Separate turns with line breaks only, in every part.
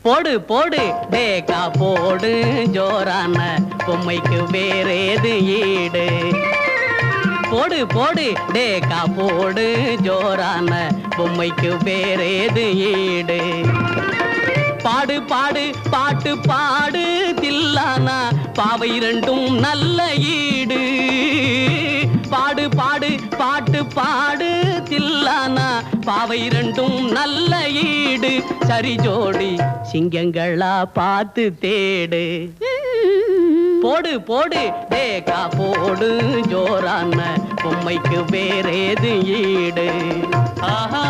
போடு போடு டேக்கா போடு ஜோரான பொம்மைக்கு வேறேது ஈடு போடு போடு டேக்கா போடு ஜோரான பொம்மைக்கு வேறேது ஈடு பாடு பாடு பாட்டு பாடு தில்லானா பாவை ரெண்டும் நல்ல ஈடு பாடு பாடு பாட்டு பாடு தில்லானா பாவை ரெண்டும் நல்ல ஈடு சரி ஜோடி சிங்கங்களா பார்த்து தேடு போடு போடு டேக்கா போடு ஜோரான பொம்மைக்கு வேறேது ஈடு ஆஹா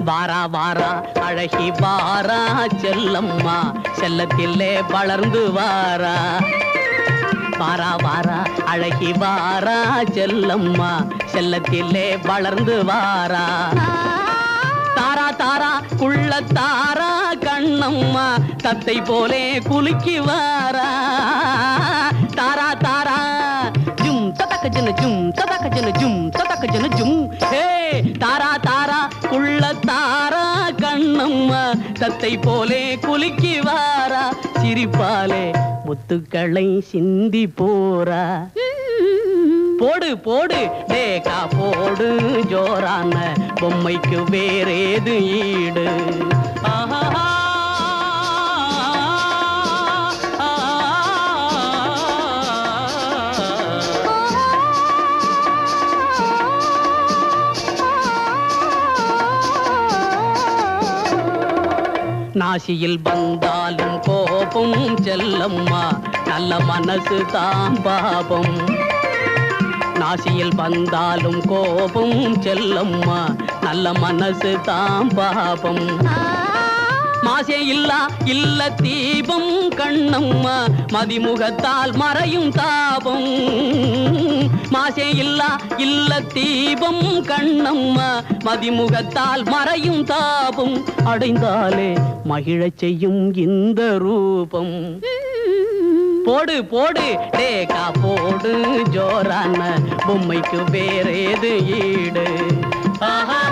வாரா வாரா அழகி வாரா செல்லம்மா செல்லத்திலே வளர்ந்து வாரா வாரா வாரா அழகி வாரா செல்லம்மா செல்லத்திலே வளர்ந்து வாரா தாரா தாரா குள்ள தாரா கண்ணம்மா தத்தை போலே குலுக்கி வாரா தாரா தாரா ஜும் ததக்க ஜன ஜும் ததக்க ஜன ஜும் ததக்க ஜன ஜும் ஹே தாரா தாரா குள்ள தாரா கண்ணம்மா தத்தை போலே குலுக்கி வாரா சிரிப்பாலே முத்துக்களை சிந்தி போரா போடு போடு டேக்கா போடு ஜோரான பொம்மைக்கு வேறேது ஈடு ஆஹா நாசியில் வந்தாலும் கோபம் செல்லம்மா நல்ல மனசு தான் பாபம் நாசியில் வந்தாலும் கோபம் செல்லம்மா நல்ல மனசு தான் பாபம் மாசே இல்ல தீபம் கண்ணம்மா மதிமுகத்தால் மறையும் தாபம் மாசே இல்ல தீபம் கண்ணம்மா மதிமுகத்தால் மறையும் தாபம் அடைந்தாலே மகிழச் செய்யும் இந்த ரூபம் போடு போடு டேக்கா போடு ஜோரான பொம்மைக்கு வேறேது ஈடு ஆஹா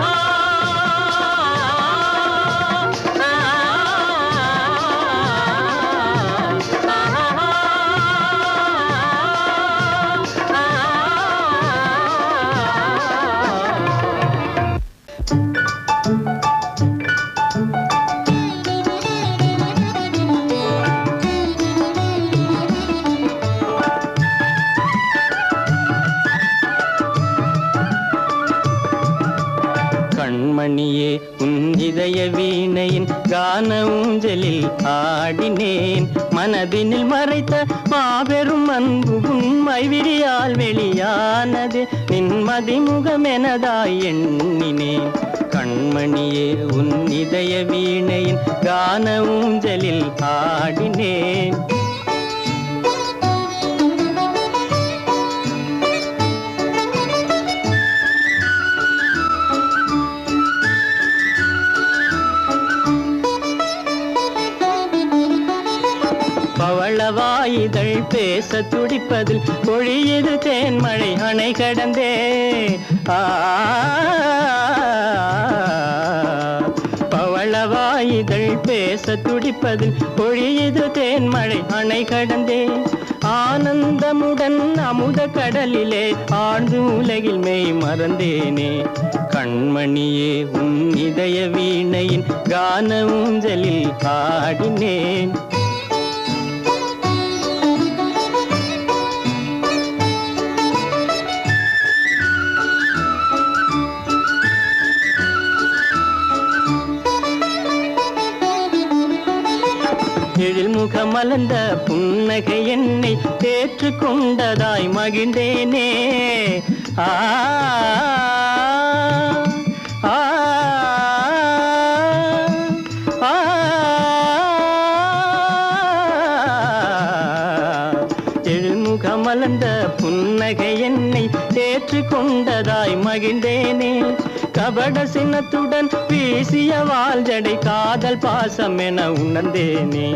கண்மணியே உன் இதய வீணையின் கான ஊஞ்சலில் ஆடினேன் மனதினில் மறைத்த மாபெரும் அன்பு உண்மை விரியால் வெளியானது நின்மதி முகமெனதாய் எண்ணினேன் கண்மணியே உன் இதய வீணையின் கான ஊஞ்சலில் ஆடினேன் பவளவாயிதழ் பேச துடிப்பதில் பொழியது தேன்மழை அணை கடந்தே பவளவாயிதழ் பேச துடிப்பதில் பொழியது தேன்மழை அணை கடந்தே ஆனந்தமுடன் அமுத கடலிலே ஆழ்ந்து உலகில் மெய் மறந்தேனே கண்மணியே உன் இதய வீணையின் கான ஊஞ்சலில் ஆடினேன் எழில் முகமலர்ந்த புன்னகை என்னை தேற்றுக் கொண்டதாய் மகிழ்ந்தேனே ஆ ஆ ஆ எழில் முகமலர்ந்த புன்னகை என்னை தேற்றுக் கொண்டதாய் மகிழ்ந்தேனே கபட சின்னத்துடன் வீசிய வால் ஜடை காதல் பாசம் என உணர்ந்தேனே.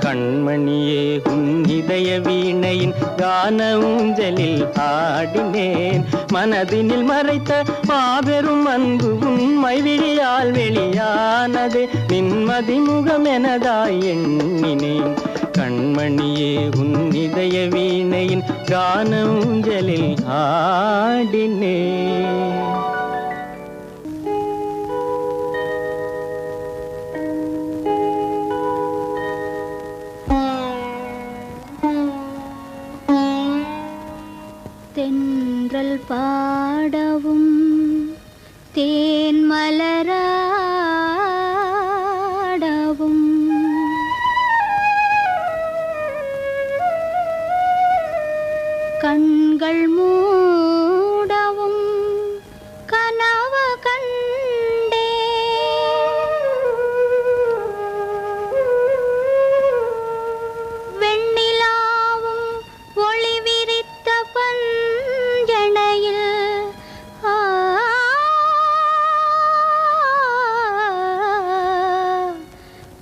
கண்மணியே உன் இதய வீணையின் கான ஊஞ்சலில் ஆடினேன். மனதினில் மறைத்த மாபெரும் அன்பு உண்மை விழியால் வெளியானது. நின்மதி முகம் எனதாய் எண்ணினேன். கண்மணியே உன் இதய வீணையின் கான ஊஞ்சலில் ஆடினேன்.
தென்றல் பாடவும் தேன் மலராடவும் கண்கள் மூடவும் கனவு கண்டே. வெண்ணிலாவும் ஒளி விரித்த பஞ்சணையில்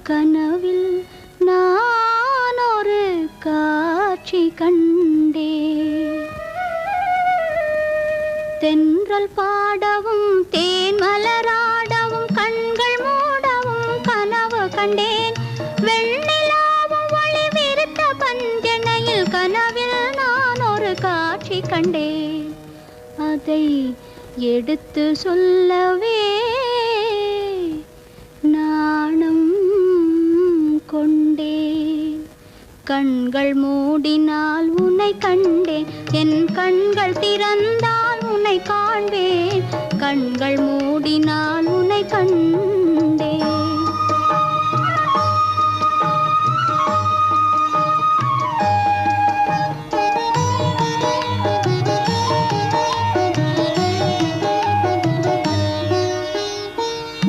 கனவில் நான் ஒரு காட்சி கண்டே. தென்றல் பாடவும் தேன் மலராடவும் கண்கள் மூடவும் கனவு கண்டேன். வெண்ணிலாவும் ஒளி விரித்த பஞ்சணையில் கனவில் நான் ஒரு காட்சி கண்டேன். அதை எடுத்து சொல்லவே நாணம் கொண்டேன். கண்கள் மூடினால் உன்னை கண்டேன். என் கண்கள் திறந்தால் உன்னை காண்பேன். கண்கள் மூடினால் உன்னை கண்டேன்.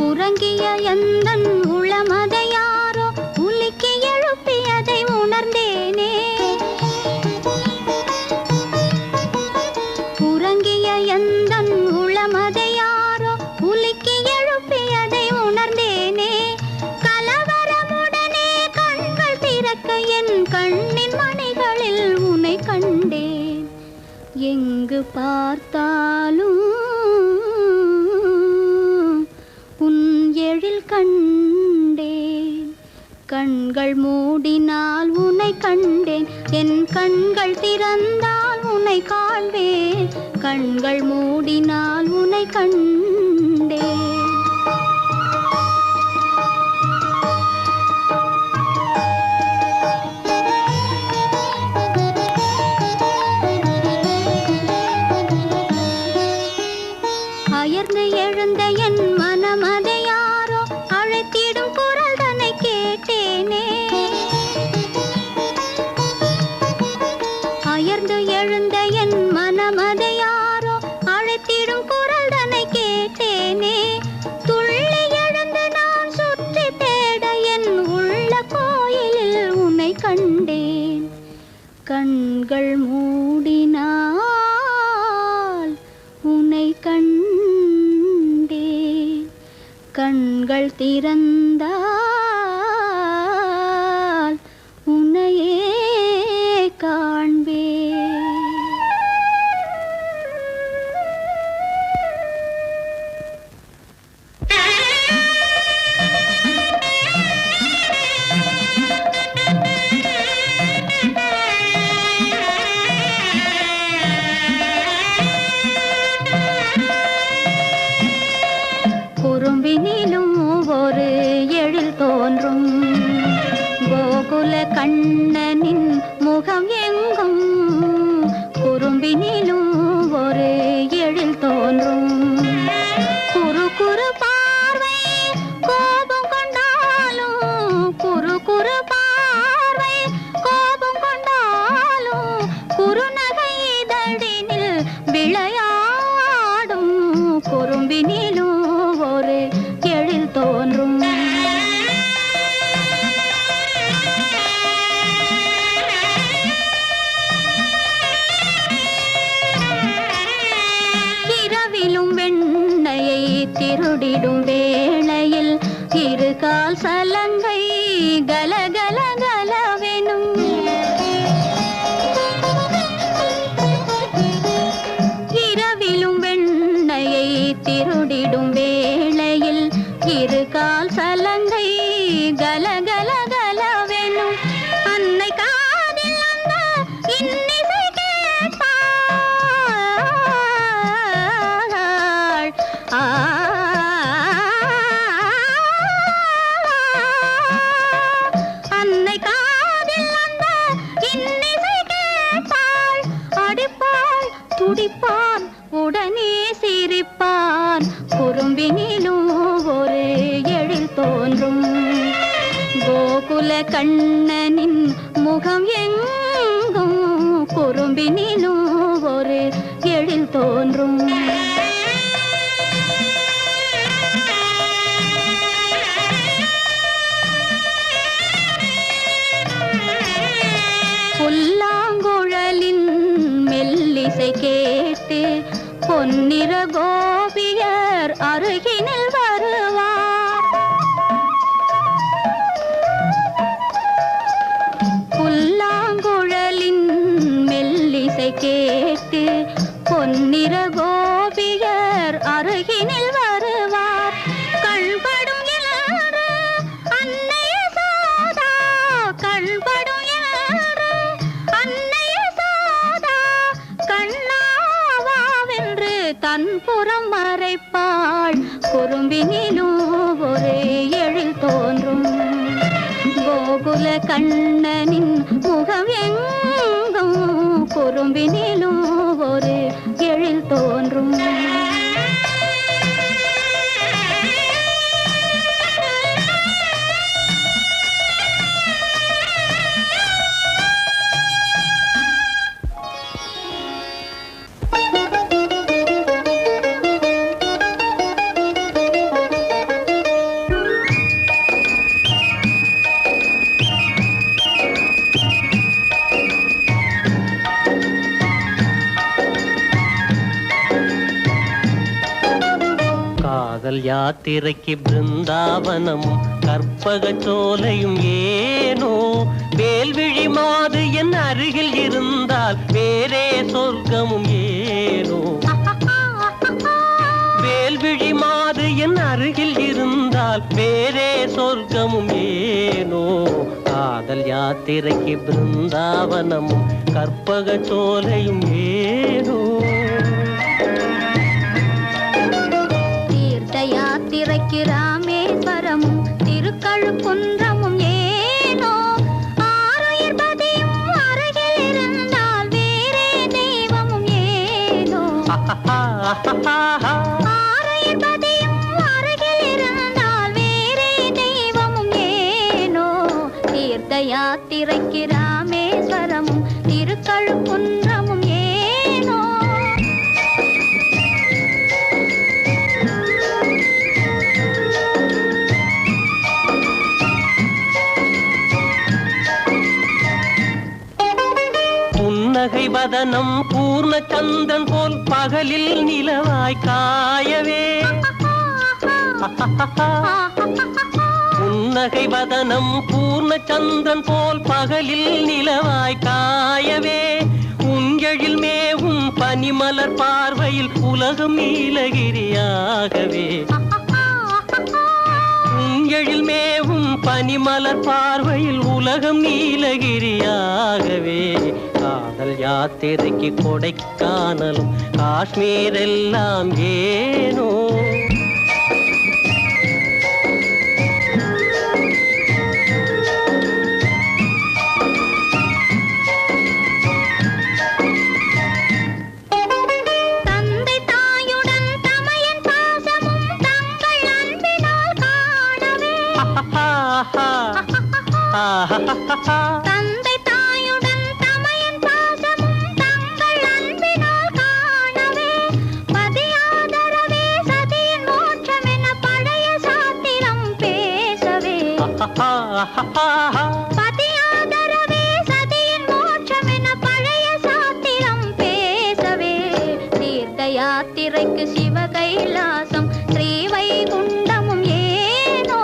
உறங்கிய எந்தன் உளமதை யாரோ உலுக்கி எழுப்பியதை உணர்ந்தேனே. உறங்கிய எந்தன் உளமதை யாரோ உலுக்கி எழுப்பியதை உணர்ந்தேனே. கலவரமுடனே கண்கள் திறக்க என் கண்ணின் மணிகளில் உன்னை கண்டேன். எங்கு பார்த்தாலும் உன் எழில் கண்டேன். கண்கள் மூடினால் உன்னை கண்டேன். என் கண்கள் திறந்தால் உன்னை காண்பேன். கண்கள் மூடினால் உன்னை கண்டேன். அயர்ந்து எழுந்த என் மனம் அதை யாரோ அழைத்திடும் குரல் தன்னை கேட்டேனே. அயர்ந்து எழுந்த என் மனம் அதை யாரோ அழைத்திடும் குரல் தன்னை கேட்டேனே. துள்ளி எழுந்து நான் சுற்றி தேட என் உள்ள கோயிலில் உன்னை கண்டேன். கண்கள் மூடினால் உன்னை கண்டேன். கண்கள் திறந்தால் உன்னையே காண்பேன். குறும்பினிலும் ஒரு எழில் தோன்றும். கோகுல கண்ணனின் முகம் எங்கும். குறும்பினிலும் ஒரு எழில் தோன்றும். குறு குறு பார்வை கோபம் கொண்டாலும். குறு குறு பார்வை கோபம் கொண்டாலும். குறுநகை இதழினில் விளையாடும். குறும்பினிலும் ஒரு எழில் தோன்றும். கலகலகலவெனும் அன்னை காதில் அந்த இன்னிசை கேட்பாள். அன்னை காதில் அந்த இன்னிசை கேட்பாள். அடிப்பாள் துடிப்பான் உடனே சிரிப்பான். குறும்பினிலும் ஒரு எழில் தோன்றும். கோகுல கண்ணனின் முகம் எங்கும் குறும்பினிலும் ஒரு எழில் தோன்றும். புல்லாங்குழலின் மெல்லிசை கேட்டு பொன்னிற கோபியர் அருகினில் வருவார். புல்லாங்குழலின் மெல்லிசை கேட்டு பொன்னிற கோபியர் அருகினில் வருவார். கண்படும் என்று அன்னைய சோதா, கண்படும் என்று அன்னைய சோதா, கண்ணாவாவென்று தன் புறம் மறைப்பாள். குறும்பினிலும் ஒரு எழில் தோன்றும். கோகுல கண்ணனின் முகம் எங்கும் குறும்பினிலும் ஒரு எழில் தோன்றும்.
காதல் யாத்திரைக்கு பிருந்தாவனமும் கற்பக சோலையும் ஏனோ. வேல்விழி மாது என் அருகில் இருந்தால் வேறே சொர்க்கமும் ஏனோ. வேல்விழி மாது என் அருகில் இருந்தால் வேறே சொர்க்கமும் ஏனோ. காதல் யாத்திரைக்கு பிருந்தாவனமும் கற்பக சோலையும் ஏனோ.
யாத்திரைக்கு ராமேஸ்வரமும் திருக்கழுக்குன்றமும் ஏனோ. ஆருயிர் பதியும் அருகில் இருந்தால் வேறே தெய்வமும் ஏனோ. ஆருயிர் பதியும் அருகில் இருந்தால் வேறே தெய்வமும் ஏனோ. தீர்த்த யாத்திரைக்கு ராமேஸ்வரமும் திருக்கழுக்குன்றமும் ஏனோ.
புன்னகை வதனம் பூர்ண சந்திரன் போல் பகலில் நிலவாய் காயவே. புன்னகை வதனம் பூர்ண சந்திரன் போல் பகலில் நிலவாய் காயவே. உஞ்செழில் மேவும் பனிமலர் பார்வையில் உலகம் நீலகிரியாகவே. உஞ்செழில் மேவும் பனிமலர் பார்வையில் உலகம் நீலகிரியாகவே. காதல் யாத்திரைக்கு கொடைக்கானலும் காஷ்மீர் எல்லாம் ஏனோ.
தந்தை தாயுடன் தமையன் பாசமும் தங்கள் அன்பினால் காணவே. தந்தை தாயுடன் தமையன் பாசமும் தங்கள் அன்பினால் காணவே. பதியாதரவே சதியின் மோட்சம் என பழைய சாத்திரம் பேசவே. பதியாதரவே சதியின் மோட்சம் என பழைய சாத்திரம் பேசவே. தீர்த்த யாத்திரைக்கு சிவகைலாசம் ஸ்ரீவைகுண்டமும் ஏனோ.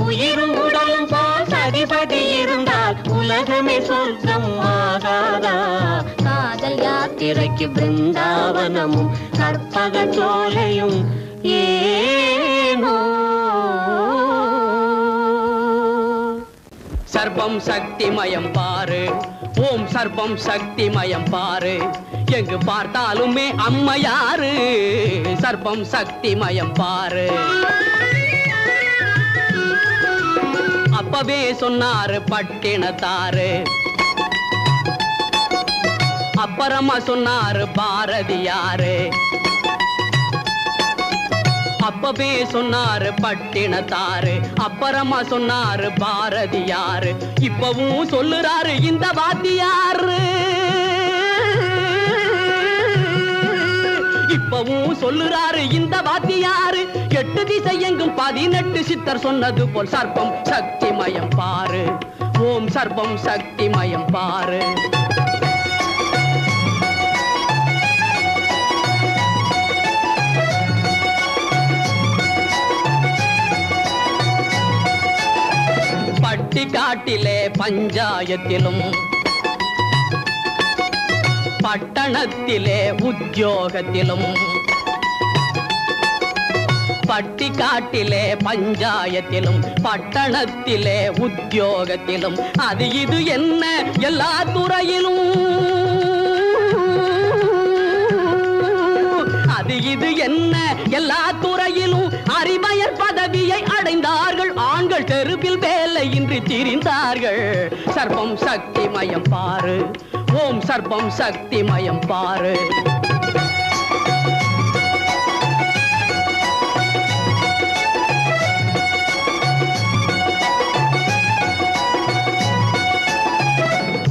உயிரும் உடலும் போல் சதிபதி இருந்தால் உலகமே சொர்க்கம் ஆகாதா.
காதல்
யாத்திரைக்கு பிருந்தாவனமும் கற்பக சோலையும் ஏனோ.
சர்ப்பம் சக்தி மயம் பாரு, ஓம் சர்ப்பம் சக்தி மயம் பாரு, எங்கு பார்த்தாலுமே அம்மையாரு, சர்ப்பம் சக்தி மயம் பாரு. அப்பவே சொன்னாரு பட்டினத்தாரு, அப்புறமா சொன்னாரு பாரதியாரு. அப்பவே சொன்னாரு பட்டினத்தாரு, அப்புறமா சொன்னாரு பாரதியாரு, இப்பவும் சொல்லுறாரு இந்த வாத்தியாரு. இப்பவும் சொல்லுறாரு இந்த வாத்தியாரு. 8 திசை எங்கும் 18 சித்தர் சொன்னது போல் சர்ப்பம் சக்தி மயம் பாரு, ஓம் சர்ப்பம் சக்தி மயம் பாரு. பட்டிக்காட்டிலே பஞ்சாயத்திலும் பட்டணத்திலே உத்தியோகத்திலும், பட்டிக்காட்டிலே பஞ்சாயத்திலும் பட்டணத்திலே உத்தியோகத்திலும், அது இது என்ன எல்லா துறையிலும், அது இது என்ன எல்லா துறையிலும் அறிவயர் பதவியை அடைந்தார்கள். ஆண்கள் தெருவில் வேலையின்றி திரிந்தார்கள். சர்ப்பம் சக்தி மயம் பாரு, ஓம் சர்ப்பம் சக்தி மயம் பாரு.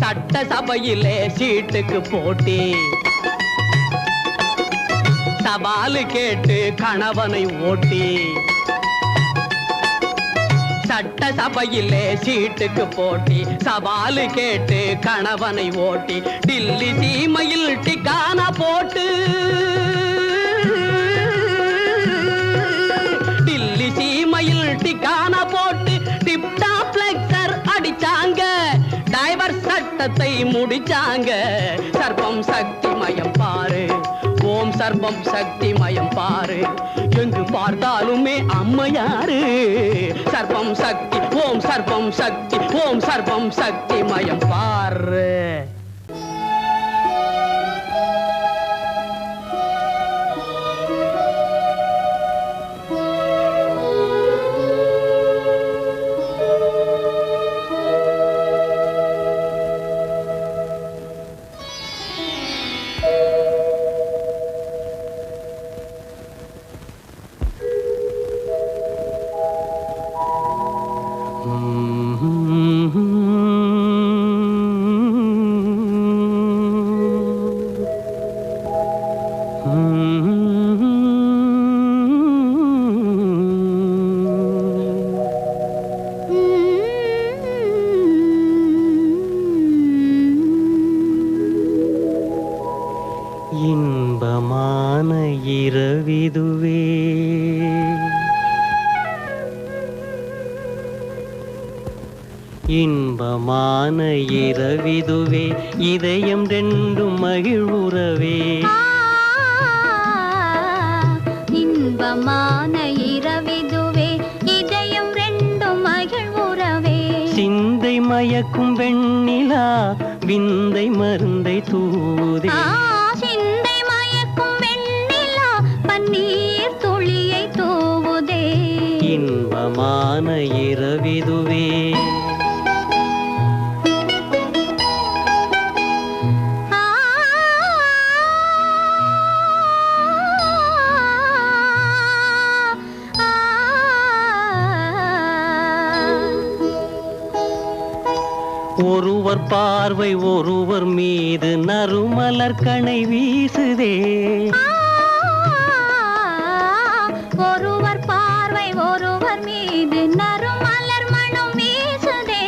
சட்டசபையிலே சீட்டுக்கு போட்டி, சவாலு கேட்டு கணவனை ஓட்டி. சட்டசபையிலே சீட்டுக்கு போட்டி, சவாலு கேட்டு கணவனை ஓட்டி, டில்லி சீமையில் டிக்கானா போட்டு, டில்லி சீமையில் டிக்கானா போட்டு டிப்டா பிளெக்சர் அடிச்சாங்க, டைவர் சட்டத்தை முடிச்சாங்க. சர்ப்பம் சக்தி மயம் பாரு, ஓம் சர்ப்பம் சக்தி மயம் பாரு, எங்கு பார்த்தாலுமே அம்மையாரு. சர்ப்பம் சக்தி, ஓம் சர்ப்பம் சக்தி, ஓம் சர்ப்பம் சக்தி மயம் பாரு.
இன்பமான இரவிதுவே, இன்பமான இரவிதுவே, இதயம் ரெண்டும் மகிழ்வுறவே.
இன்பமான இரவிதுவே, இதயம் ரெண்டும் மகிழ்வுறவே.
சிந்தை மயக்கும் வெண்ணிலா விந்தை மருந்தை தூதே.
சிந்தை மயக்கும் வெண்ணிலா பன்னீர் துளியை தூவுதே.
இன்பமான இரவிதுவே. ஒருவர் பார்வை ஒருவர் மீது நறுமலர் கணை வீசுதே.
ஒருவர் பார்வை ஒருவர் மீது நறுமலர் மனம் வீசுதே.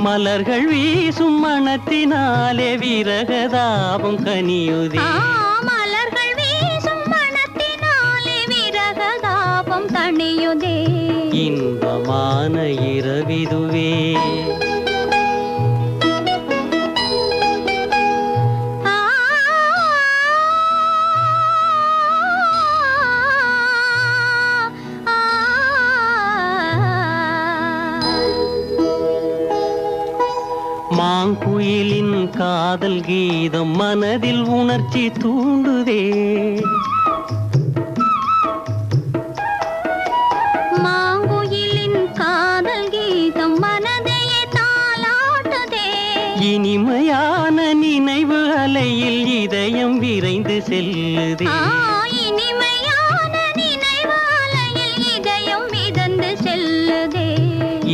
மலர்கள் வீசும் மனத்தினாலே விரகதாபம் கனியுதே.
மலர்கள் வீசும் மனத்தினாலே விரகதாபம் தணியுதே.
இன்பமான இரவிதுவே. மாங்குயிலின் காதல் கீதம் மனதில் உணர்ச்சி தூண்டுதே.
மாங்குயிலின் காதல் கீதம் மனதையே தாலாட்டுதே.
இனிமையான நினைவு அலையில் இதயம் விரைந்து செல்லுதே.
இனிமையான நினைவு அலையில் இதயம் மிதந்து செல்லுதே.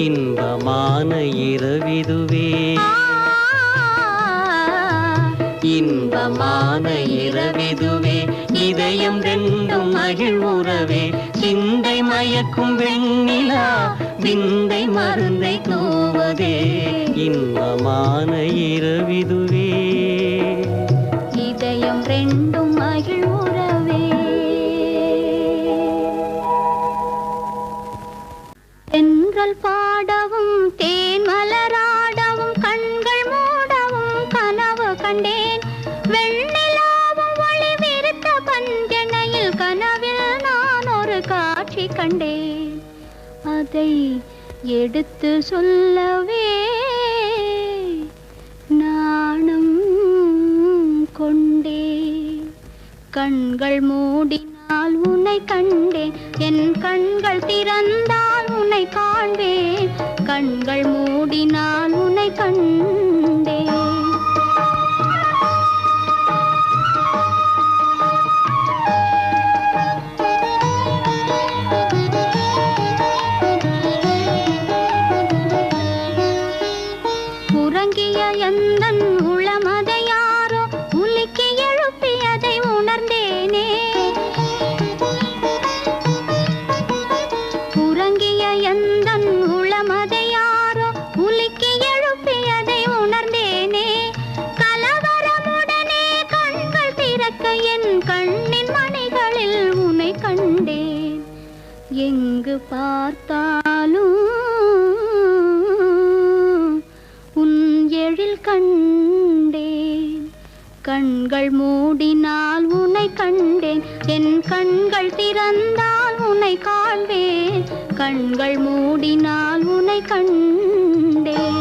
இன்பமான இரவிதுவே, இன்பமான இரவிதுவே, இதயம் ரெண்டும் மகிழ்வுறவே. சிந்தை மயக்கும் வெண்ணிலா விந்தை மருந்தை தூவதே. இன்பமான இரவிதுவே,
இதயம் ரெண்டும் மகிழ்வுறவே. தென்றல் பாடவும் தேன் மலராடவும் கண்கள் மூடவும் கனவு கண்டேன். வெண்ணிலாவும் ஒளி விருத்த பஞ்சனையில் கனவில் நான் ஒரு காட்சி கண்டேன். அதை எடுத்து சொல்லவே நாணம் கொண்டேன். கண்கள் மூடினால் உன்னை கண்டேன், என் கண்கள் திறந்தால் உன்னை காண்பேன். கண்கள் மூடினால் உன்னை கண்டேன். உறங்கிய எந்தன் உளமதை யாரோ உலுக்கி எழுப்பியதை உணர்ந்தேனே. உறங்கிய எந்தன் உளமதை யாரோ உலுக்கி எழுப்பியதை உணர்ந்தேனே. கலவரமுடனே கண்கள் திறக்க என் கண்ணின் மணிகளில் உன்னை கண்டேன். எங்கு பார்த்தாலும் உன் எழில் கண்டேன். கண்கள் மூடினால் உன்னை கண்டேன், என் கண்கள் திறந்தால் உன்னை காண்பேன். கண்கள் மூடினால் உன்னை கண்டேன்.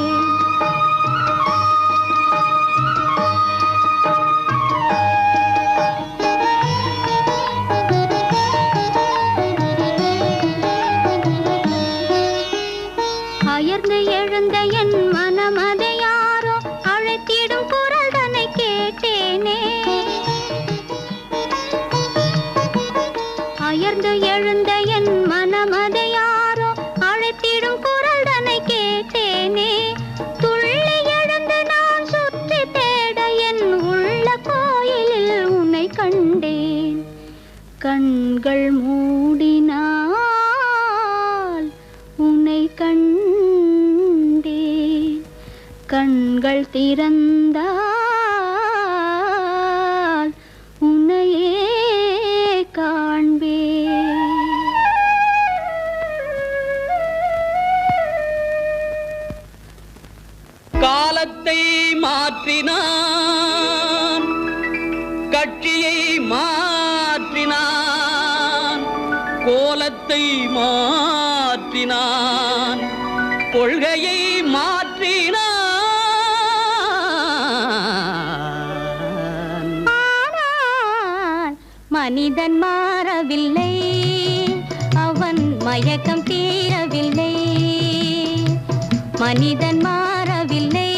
அயர்ந்து எழுந்த என் மனமதை யாரோ அழைத்திடும் குரல் தன்னை கேட்டேனே. அயர்ந்து எழுந்த என் மனமதை யாரோ அழைத்திடும் குரல் தன்னை கேட்டேனே. துள்ளி எழுந்து நான் சுற்றி தேட என் உள்ள கோயிலில் உன்னை கண்டேன். கண்கள் மூடினால் உன்னை கண்டேன். கண்கள் திறந்தால் உன்னையே காண்பேன்.
காலத்தை மாற்றினான், கட்சியை மாற்றினான், கோலத்தை மாற்றினான், கொள்கையை மாற்றினான்.
ஆனால் மனிதன் மாறவில்லை, அவன் மயக்கம் தீரவில்லை. மனிதன் மாறவில்லை,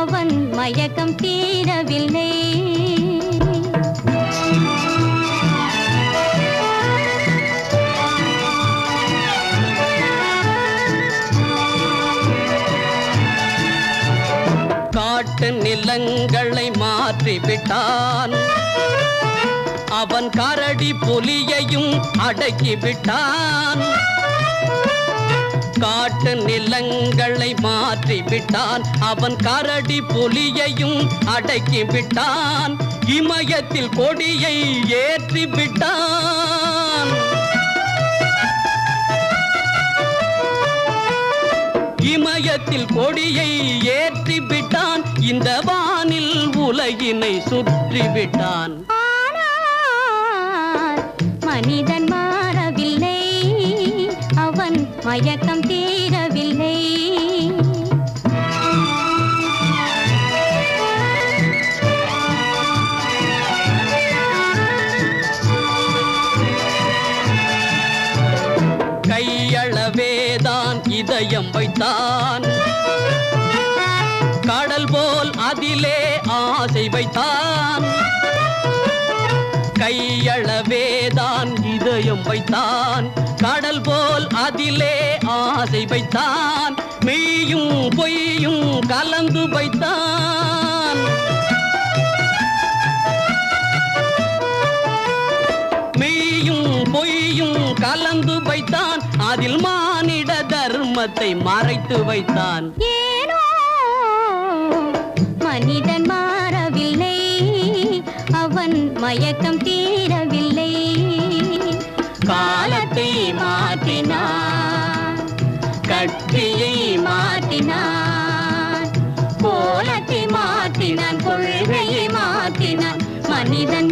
அவன் மயக்கம் தீரவில்லை.
காட்டு நிலங்களை மாற்றிவிட்டான், அவன் கரடி புலியையும் அடக்கிவிட்டான். காட்டு நிலங்களை மாற்றிவிட்டான், அவன் கரடி புலியையும் அடக்கிவிட்டான். இமயத்தில் கொடியை ஏற்றிவிட்டான். இமயத்தில் கொடியை ஏற்றிவிட்டான். இந்த வானில் உலகினை சுற்றிவிட்டான்.
மனிதன் மாறவில்லை, அவன் மயக்கம் தீரவில்லை.
இதயம் வைத்தான் கடல் போல் அதிலே ஆசை வைத்தான் கையளவேதான் இதயம் வைத்தான் கடல் போல் அதிலே ஆசை வைத்தான் மெய்யும் பொய்யும் கலந்து வைத்தான் மெய்யும் பொய்யும் கலந்து வைத்தான் அதில் மானிட தர்மத்தை மறைத்து வைத்தான்
ஏனோ மனிதன் மாறவில்லை அவன் மயக்கம் தீரவில்லை
காலத்தை மாற்றினான் கட்சியை
மாற்றினான் கோலத்தை மாற்றினான் கொள்கையை மாற்றினான் மனிதன்